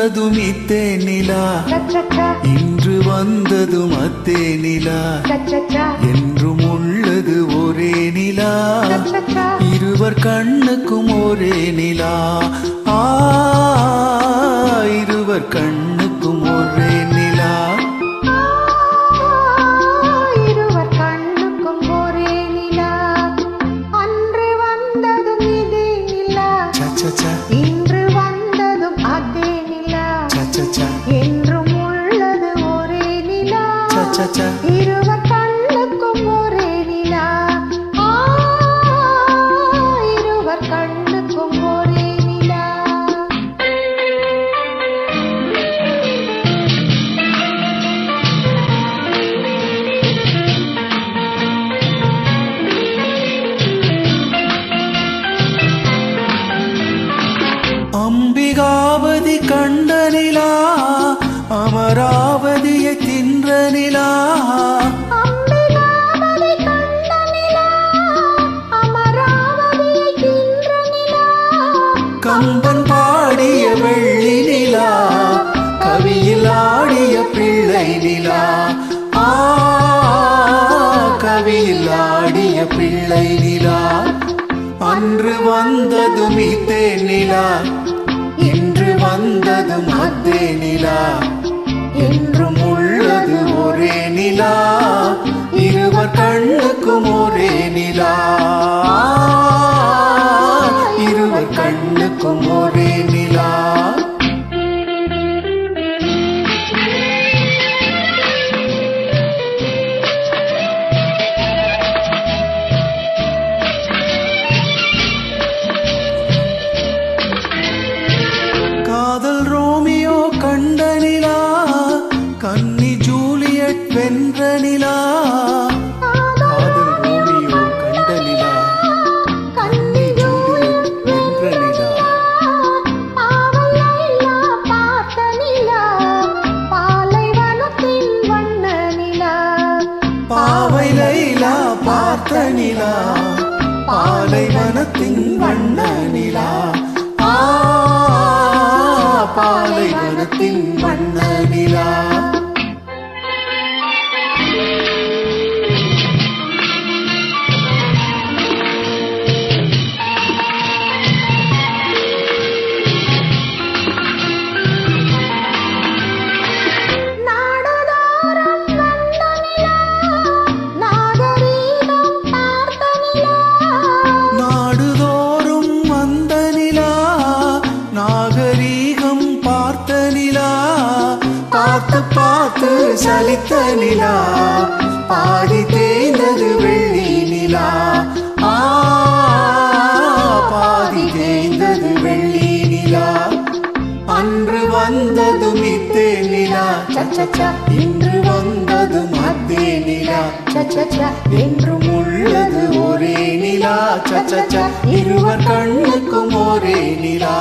வந்ததும் இத்தே நிலா, இன்று வந்ததும் அத்தே நிலா, என்றும் உள்ளது ஒரே நிலா, இருவர் கண்ணுக்கும் ஒரே நிலா. இருவர் கண்ணுக்கும் ஒரே நிலா. இருவர் கண்ணுக்கும் ஒரே நிலா. அன்று வந்ததும் இதே நிலா, இன்று வந்ததும் அதே நிலா, என்றும் உள்ளது ஒரே நிலா, இருவர் கண்ணுக்கும் ஒரே நிலா. இருவர் கண்ணுக்கும் ஒரே நிலா. அம்பிகாவதி கண்ட நிலா, அமராவதியை தின்ற நிலா, அம்பிகாவதி கண்ட நிலா, அமராவதியை தின்ற நிலா, கம்பன் பாடிய வெள்ளி நிலா, கவியில் ஆடிய பிள்ளை நிலா. கவியில் ஆடிய பிள்ளை நிலா. அன்று வந்ததும் இத்தே நிலா, இன்று வந்ததும் அத்தே நிலா, என்றும் உள்ளது ஒரே நிலா, இருவர் கண்ணுக்கும் ஒரே நிலா. இருவர் கண்ணுக்கும் ஒரே நிலா. காதல் ரோமியோ கண்ட நிலா, கன்னி ஜூலியட் வென்ற நிலா. காதல் ரோமியோ கண்ட நிலா, கன்னி ஜூலியட் வென்ற நிலா. பாவை லைலா பார்த்த நிலா, பாலைவனத்தின் வண்ண நிலா. பாவை லைலா பார்த்த நிலா, பாலைவனத்தின் வண்ண நிலா. பாலைவனத்தின் வண்ண நிலா. நாடுதோறும் வந்த நிலா, நாகரீகம் பார்த்த நிலா. நாடுதோறும் வந்த நிலா, நாகரீகம் பார்த்த நிலா. பார்த்து பார்த்து சலித்த நிலா, பாதி தேய்ந்தது வெள்ளி நிலா. பாதி தேய்ந்தது வெள்ளி நிலா. அன்று வந்ததும் இத்தே நிலா, இன்று வந்ததும் அத்தே நிலா, என்றும் உள்ளது ஒரே நிலா, இருவர் கண்ணுக்கும் ஒரே நிலா.